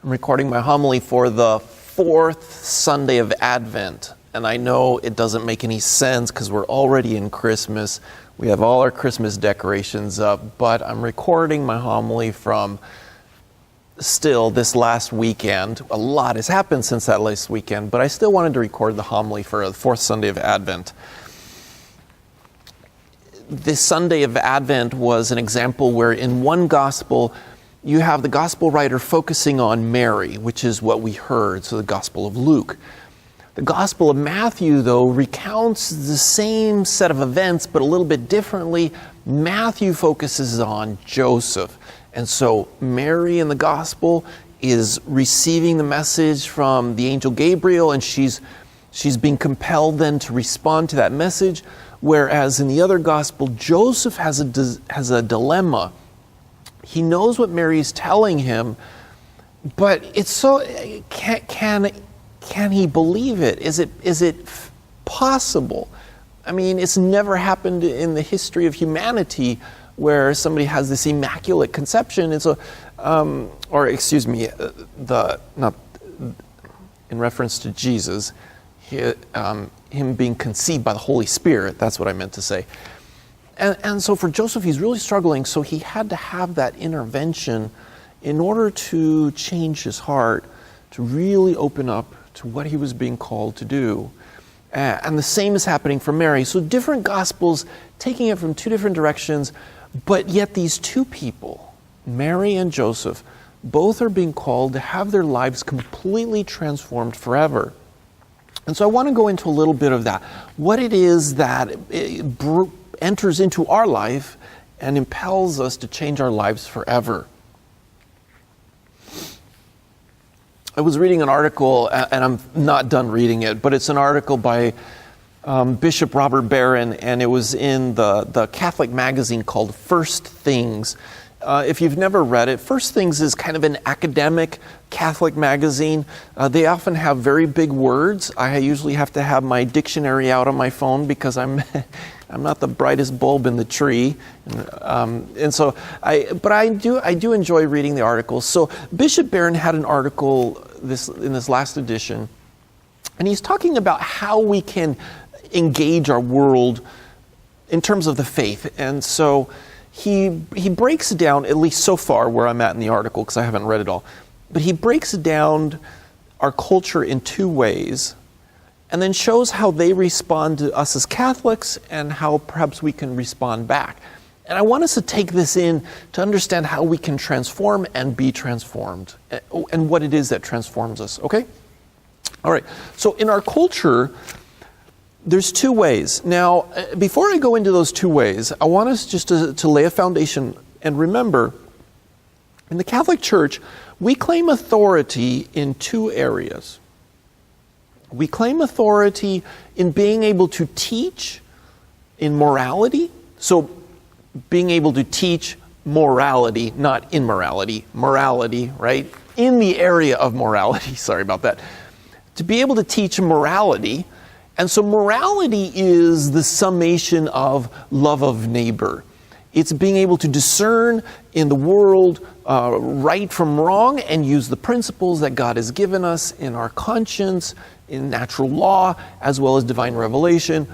I'm recording my homily for the fourth Sunday of Advent. And I know it doesn't make any sense because we're already in Christmas. We have all our Christmas decorations up, but I'm recording my homily from still this last weekend. A lot has happened since that last weekend, but I still wanted to record the homily for the fourth Sunday of Advent. This Sunday of Advent was an example where in one gospel, you have the gospel writer focusing on Mary, which is what we heard, so the Gospel of Luke. The Gospel of Matthew, though, recounts the same set of events, but a little bit differently. Matthew focuses on Joseph. And so Mary in the Gospel is receiving the message from the angel Gabriel, and she's being compelled then to respond to that message. Whereas in the other Gospel, Joseph has a dilemma. He knows what Mary is telling him, but it's so, can he believe it? Is it possible? I mean, it's never happened in the history of humanity where somebody has this immaculate conception. And so, not in reference to Jesus, him being conceived by the Holy Spirit, that's what I meant to say. And so for Joseph, he's really struggling, so he had to have that intervention in order to change his heart, to really open up to what he was being called to do. And the same is happening for Mary. So different gospels taking it from two different directions, but yet these two people, Mary and Joseph, both are being called to have their lives completely transformed forever. And so I want to go into a little bit of that. What it is that enters into our life and impels us to change our lives forever. I was reading an article, and I'm not done reading it, but it's an article by Bishop Robert Barron, and it was in the Catholic magazine called First Things. If you've never read it, First Things is kind of an academic Catholic magazine. They often have very big words. I usually have to have my dictionary out on my phone because I'm not the brightest bulb in the tree, but I do enjoy reading the articles. So Bishop Barron had an article in this last edition, and he's talking about how we can engage our world in terms of the faith. And so he breaks it down, at least so far where I'm at in the article, because I haven't read it all, but he breaks down our culture in two ways, and then shows how they respond to us as Catholics and how perhaps we can respond back. And I want us to take this in to understand how we can transform and be transformed, and what it is that transforms us, okay? All right, so in our culture, there's two ways. Now, before I go into those two ways, I want us just to lay a foundation and remember, in the Catholic Church, we claim authority in two areas. We claim authority in being able to teach in morality. So being able to teach morality, not immorality, morality, right? In the area of morality, sorry about that. To be able to teach morality. And so morality is the summation of love of neighbor. It's being able to discern in the world right from wrong and use the principles that God has given us in our conscience, in natural law, as well as divine revelation.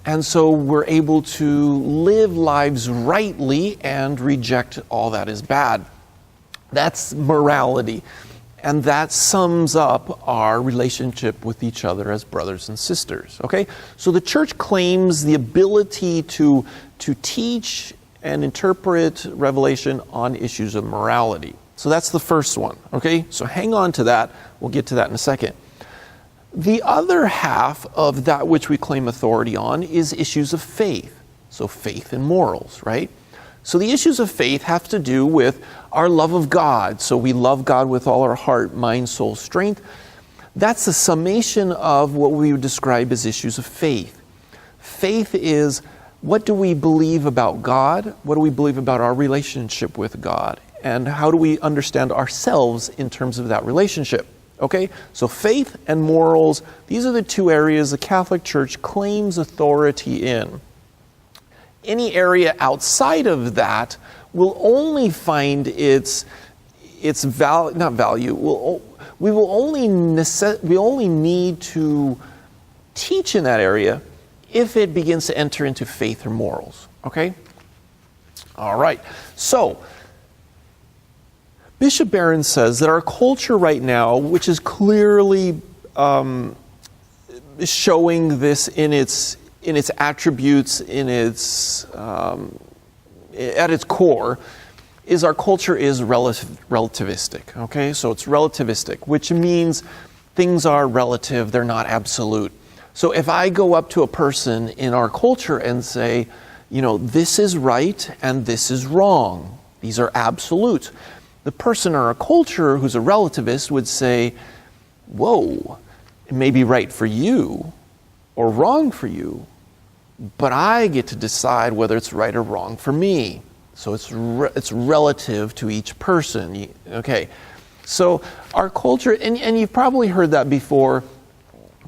And so we're able to live lives rightly and reject all that is bad. That's morality. And that sums up our relationship with each other as brothers and sisters. Okay? So the church claims the ability to teach and interpret revelation on issues of morality. So that's the first one. Okay? So hang on to that. We'll get to that in a second. The other half of that which we claim authority on is issues of faith. So faith and morals, right? So the issues of faith have to do with our love of God. So we love God with all our heart, mind, soul, strength. That's the summation of what we would describe as issues of faith. Faith is, what do we believe about God? What do we believe about our relationship with God? And how do we understand ourselves in terms of that relationship? Okay, so faith and morals, these are the two areas the Catholic Church claims authority in. Any area outside of that will only find its its not value. We only need to teach in that area if it begins to enter into faith or morals. Okay? All right. So, Bishop Barron says that our culture right now, which is clearly showing this in its attributes, at its core, is our culture is relativistic. Okay, so it's relativistic, which means things are relative; they're not absolute. So if I go up to a person in our culture and say, this is right and this is wrong, these are absolute, the person in our culture who's a relativist would say, whoa, it may be right for you or wrong for you, but I get to decide whether it's right or wrong for me. So it's relative to each person. Okay, so our culture, and you've probably heard that before,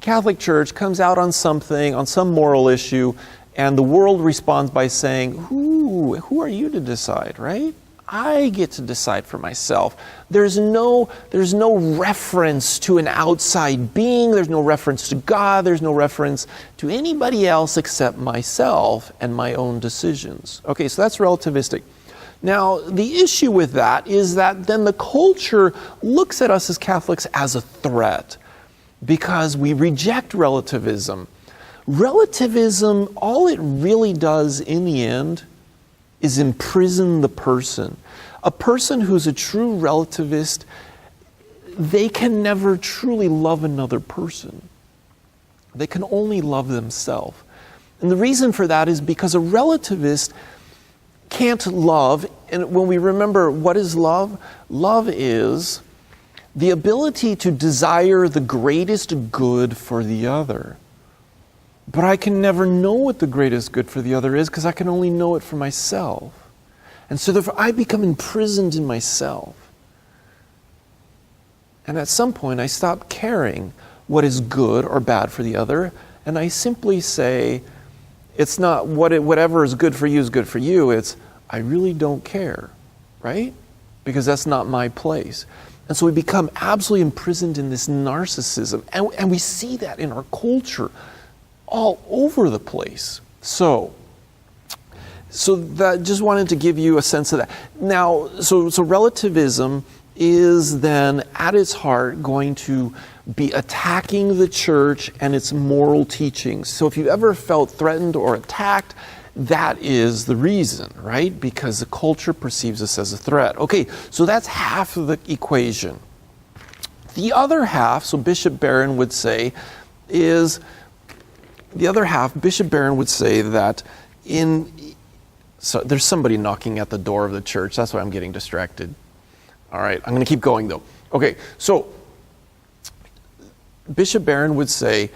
Catholic Church comes out on something, on some moral issue, and the world responds by saying, who are you to decide, right? I get to decide for myself. There's no reference to an outside being. There's no reference to God. There's no reference to anybody else except myself and my own decisions. Okay, so that's relativistic. Now, the issue with that is that then the culture looks at us as Catholics as a threat because we reject relativism. Relativism, all it really does in the end is imprison the person. A person who's a true relativist, they can never truly love another person. They can only love themselves. And the reason for that is because a relativist can't love, and when we remember what is love, love is the ability to desire the greatest good for the other. But I can never know what the greatest good for the other is because I can only know it for myself. And so therefore I become imprisoned in myself. And at some point I stop caring what is good or bad for the other, and I simply say, it's not whatever is good for you is good for you, it's I really don't care, right? Because that's not my place. And so we become absolutely imprisoned in this narcissism. And we see that in our culture all over the place. So that just wanted to give you a sense of that. Now, so relativism is then at its heart going to be attacking the church and its moral teachings. So if you ever felt threatened or attacked, that is the reason, right? Because the culture perceives us as a threat. Okay, so that's half of the equation. The other half, so Bishop Barron would say, is Bishop Barron would say that so there's somebody knocking at the door of the church. That's why I'm getting distracted. All right, I'm going to keep going though. Okay, so Bishop Barron would say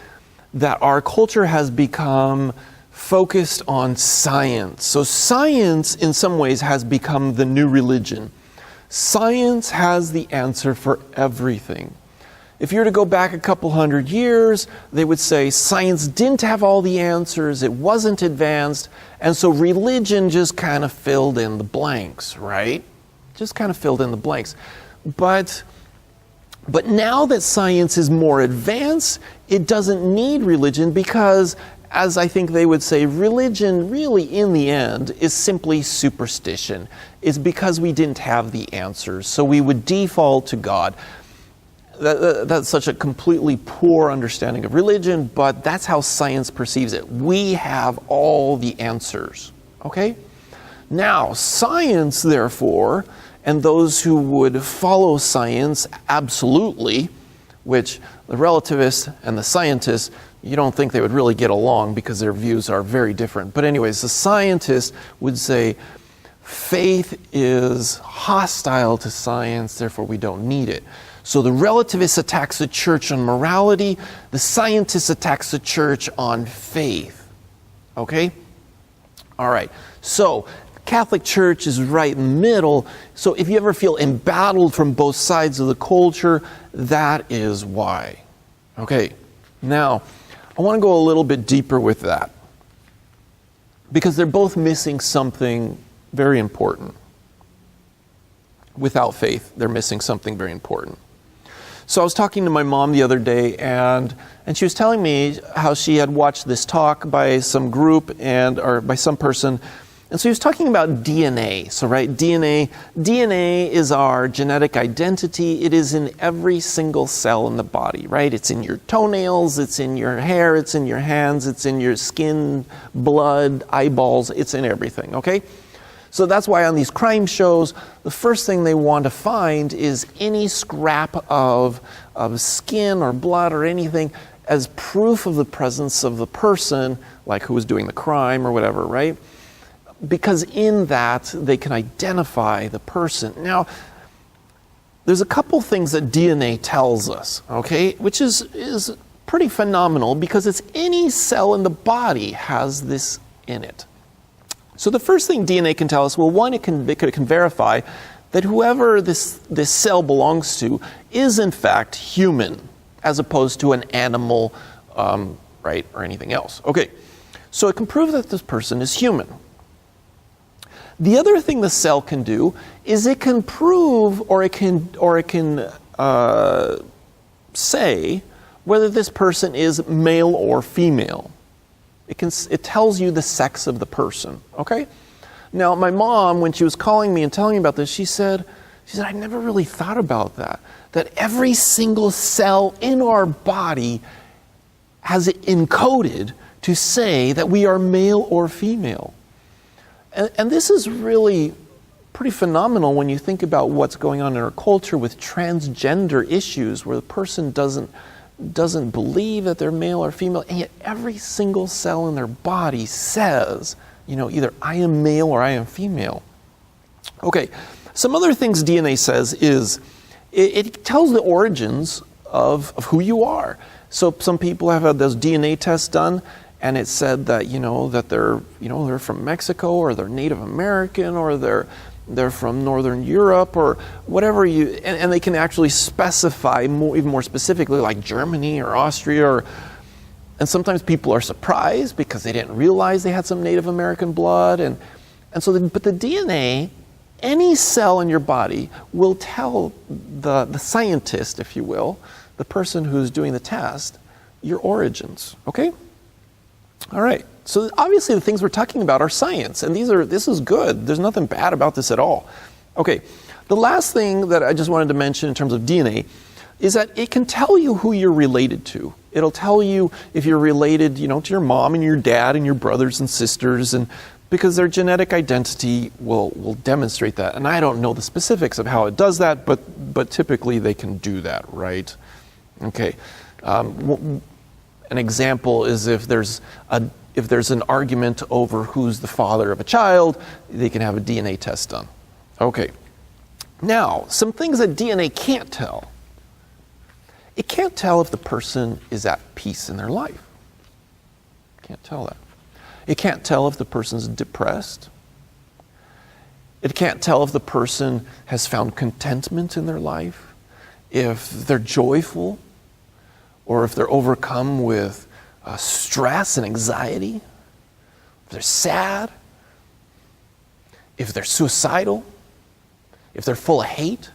that our culture has become focused on science. So science, in some ways, has become the new religion. Science has the answer for everything. If you were to go back a couple hundred years, they would say science didn't have all the answers, it wasn't advanced, and so religion just kind of filled in the blanks, right? Just kind of filled in the blanks. But now that science is more advanced, it doesn't need religion because, as I think they would say, religion really in the end is simply superstition. It's because we didn't have the answers, so we would default to God. That's such a completely poor understanding of religion, but that's how science perceives it. We have all the answers, okay? Now, science, therefore, and those who would follow science absolutely, which the relativists and the scientists, you don't think they would really get along because their views are very different. But anyways, the scientists would say, faith is hostile to science, therefore we don't need it. So the relativist attacks the church on morality, the scientist attacks the church on faith. Okay? All right. So Catholic Church is right in the middle. So if you ever feel embattled from both sides of the culture, that is why. Okay. Now, I want to go a little bit deeper with that, because they're both missing something very important. Without faith, they're missing something very important. So I was talking to my mom the other day, and she was telling me how she had watched this talk by some group or by some person. And so he was talking about DNA. So, right, DNA is our genetic identity. It is in every single cell in the body, right? It's in your toenails, it's in your hair, it's in your hands, it's in your skin, blood, eyeballs, it's in everything, okay? So that's why on these crime shows, the first thing they want to find is any scrap of skin or blood or anything as proof of the presence of the person, like who was doing the crime or whatever, right? Because in that, they can identify the person. Now, there's a couple things that DNA tells us, okay, which is pretty phenomenal because it's any cell in the body has this in it. So the first thing DNA can tell us, well, one, it can verify that whoever this cell belongs to is in fact human, as opposed to an animal, right, or anything else. Okay, so it can prove that this person is human. The other thing the cell can do is it can prove, or it can say whether this person is male or female. It tells you the sex of the person, okay? Now, my mom, when she was calling me and telling me about this, she said, I never really thought about that every single cell in our body has it encoded to say that we are male or female. And this is really pretty phenomenal when you think about what's going on in our culture with transgender issues where the person doesn't believe that they're male or female, and yet every single cell in their body says, either I am male or I am female. Okay, some other things DNA says is it tells the origins of who you are. So some people have had those DNA tests done, and it said that that they're from Mexico, or they're Native American, or they're from Northern Europe, or whatever and they can actually specify even more specifically, like Germany or Austria, and sometimes people are surprised because they didn't realize they had some Native American blood, but the DNA, any cell in your body will tell the scientist, if you will, the person who's doing the test, your origins, okay? All right. So obviously the things we're talking about are science, and this is good. There's nothing bad about this at all. Okay, the last thing that I just wanted to mention in terms of DNA is that it can tell you who you're related to. It'll tell you if you're related, to your mom and your dad and your brothers and sisters, and because their genetic identity will demonstrate that. And I don't know the specifics of how it does that, but typically they can do that, right? Okay. An example is if there's an argument over who's the father of a child, they can have a DNA test done. Okay. Now, some things that DNA can't tell. It can't tell if the person is at peace in their life. Can't tell that. It can't tell if the person's depressed. It can't tell if the person has found contentment in their life, if they're joyful, or if they're overcome with stress and anxiety, if they're sad, if they're suicidal, if they're full of hate.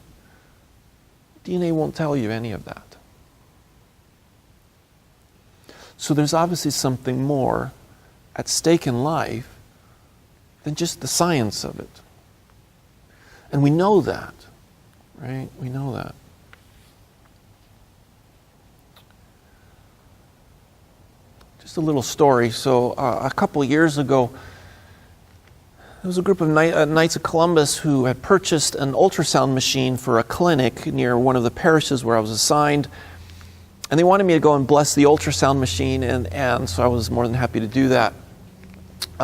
DNA won't tell you any of that. So there's obviously something more at stake in life than just the science of it. And we know that, right? We know that. Just a little story. So a couple of years ago, there was a group of Knights of Columbus who had purchased an ultrasound machine for a clinic near one of the parishes where I was assigned. And they wanted me to go and bless the ultrasound machine, and so I was more than happy to do that.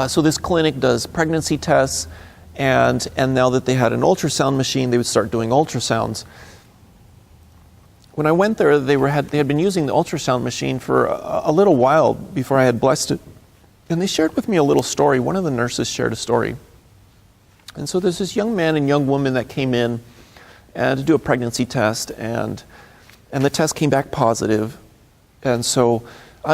So this clinic does pregnancy tests, and now that they had an ultrasound machine, they would start doing ultrasounds. When I went there, they had been using the ultrasound machine for a little while before I had blessed it. And they shared with me a little story. One of the nurses shared a story. And so there's this young man and young woman that came in to do a pregnancy test, and the test came back positive. And so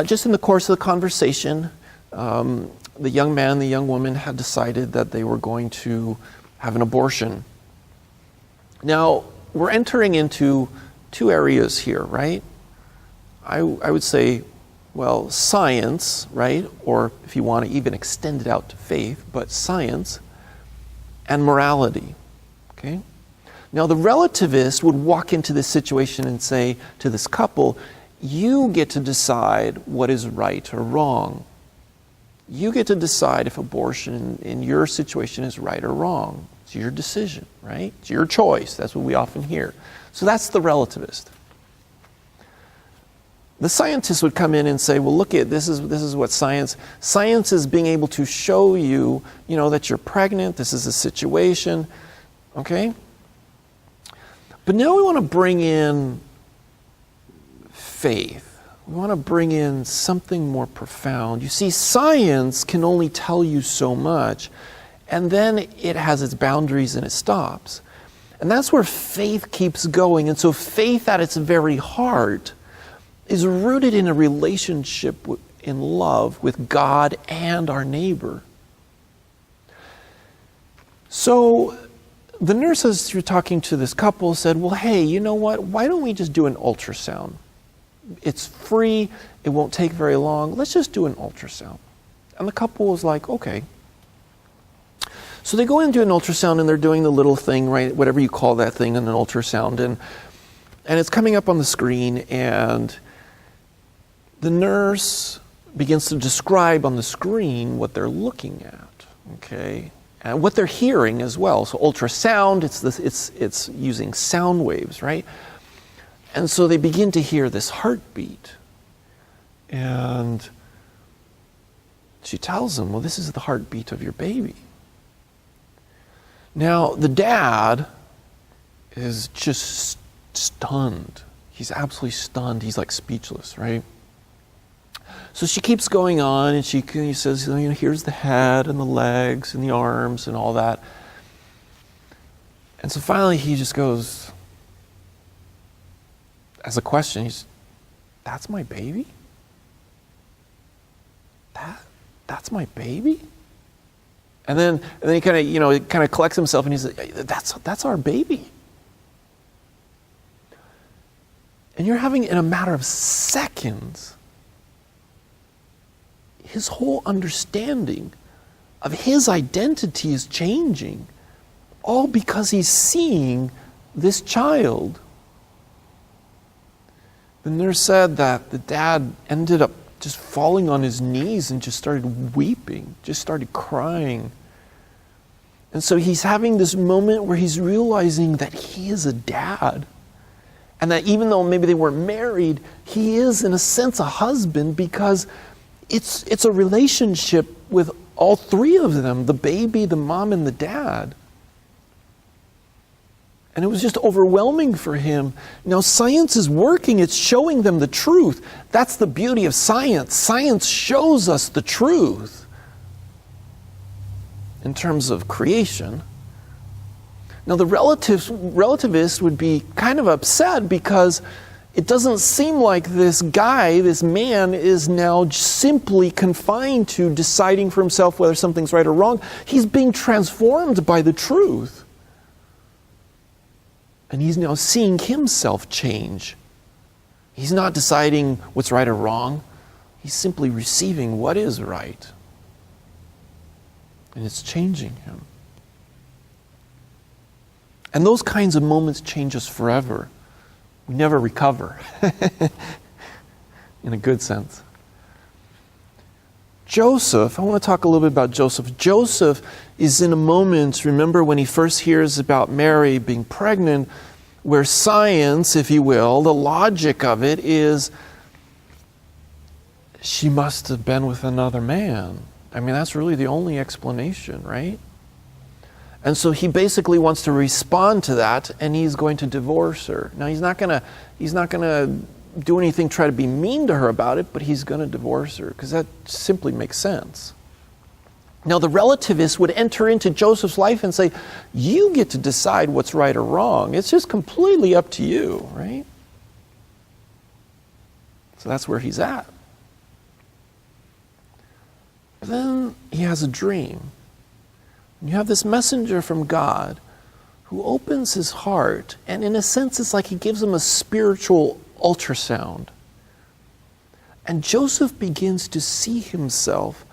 just in the course of the conversation, the young man and the young woman had decided that they were going to have an abortion. Now, we're entering into two areas here, right? I would say, well, science, right? Or if you want to even extend it out to faith, but science and morality, okay? Now, the relativist would walk into this situation and say to this couple, you get to decide what is right or wrong. You get to decide if abortion in your situation is right or wrong. It's your decision, right? It's your choice. That's what we often hear. So that's the relativist. The scientist would come in and say, well, look at this is what science is being able to show you, that you're pregnant. This is a situation, okay? But now we want to bring in faith. We want to bring in something more profound. You see, science can only tell you so much, and then it has its boundaries and it stops. And that's where faith keeps going. And so faith at its very heart is rooted in a relationship in love with God and our neighbor. So the nurses who were talking to this couple said, well, hey, you know what? Why don't we just do an ultrasound? It's free. It won't take very long. Let's just do an ultrasound. And the couple was like, okay. So they go in and do an ultrasound, and they're doing the little thing, right? Whatever you call that thing in an ultrasound. And it's coming up on the screen, and the nurse begins to describe on the screen what they're looking at, okay? And what they're hearing as well. So ultrasound, it's using sound waves, right? And so they begin to hear this heartbeat. And she tells them, well, this is the heartbeat of your baby. Now, the dad is just stunned. He's absolutely stunned. He's like speechless, right? So she keeps going on, and he says, here's the head and the legs and the arms and all that. And so finally he just goes, as a question, that's my baby? That's my baby? And then he kind of collects himself, and he's like, that's our baby. And you're having, in a matter of seconds, his whole understanding of his identity is changing, all because he's seeing this child. The nurse said that the dad ended up just falling on his knees and just started weeping, just started crying. And so he's having this moment where he's realizing that he is a dad. And that even though maybe they weren't married, he is, in a sense, a husband, because it's a relationship with all three of them, the baby, the mom, and the dad. And it was just overwhelming for him. Now, science is working. It's showing them the truth. That's the beauty of science. Science shows us the truth in terms of creation. Now, the relativist would be kind of upset because it doesn't seem like this guy, this man, is now simply confined to deciding for himself whether something's right or wrong. He's being transformed by the truth. And he's now seeing himself change. He's not deciding what's right or wrong. He's simply receiving what is right. And it's changing him. And those kinds of moments change us forever. We never recover, in a good sense. Joseph, I want to talk a little bit about Joseph. Joseph is in a moment, remember when he first hears about Mary being pregnant, where science, if you will, the logic of it is, she must have been with another man. I mean, that's really the only explanation, right? And so he basically wants to respond to that, and he's going to divorce her. Now, he's not going to do anything, try to be mean to her about it, but he's going to divorce her, because that simply makes sense. Now, the relativist would enter into Joseph's life and say, you get to decide what's right or wrong. It's just completely up to you, right? So that's where he's at. But then he has a dream. You have this messenger from God who opens his heart, and in a sense it's like he gives him a spiritual ultrasound. And Joseph begins to see himself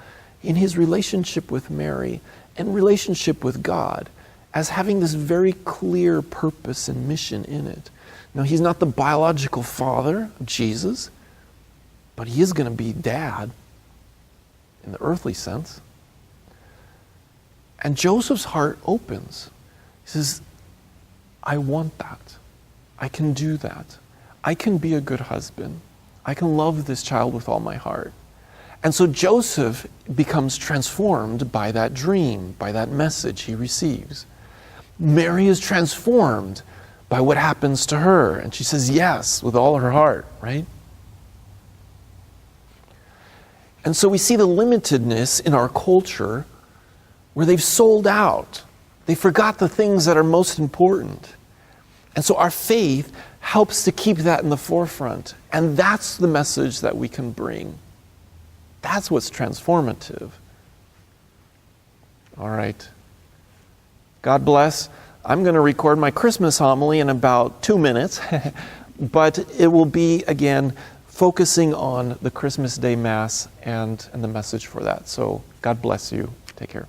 in his relationship with Mary and relationship with God as having this very clear purpose and mission in it. Now, he's not the biological father of Jesus, but he is going to be dad in the earthly sense. And Joseph's heart opens. He says, I want that. I can do that. I can be a good husband. I can love this child with all my heart. And so Joseph becomes transformed by that dream, by that message he receives. Mary is transformed by what happens to her. And she says yes with all her heart, right? And so we see the limitedness in our culture where they've sold out. They forgot the things that are most important. And so our faith helps to keep that in the forefront. And that's the message that we can bring. That's what's transformative. All right. God bless. I'm going to record my Christmas homily in about 2 minutes, but it will be, again, focusing on the Christmas Day Mass and the message for that. So God bless you. Take care.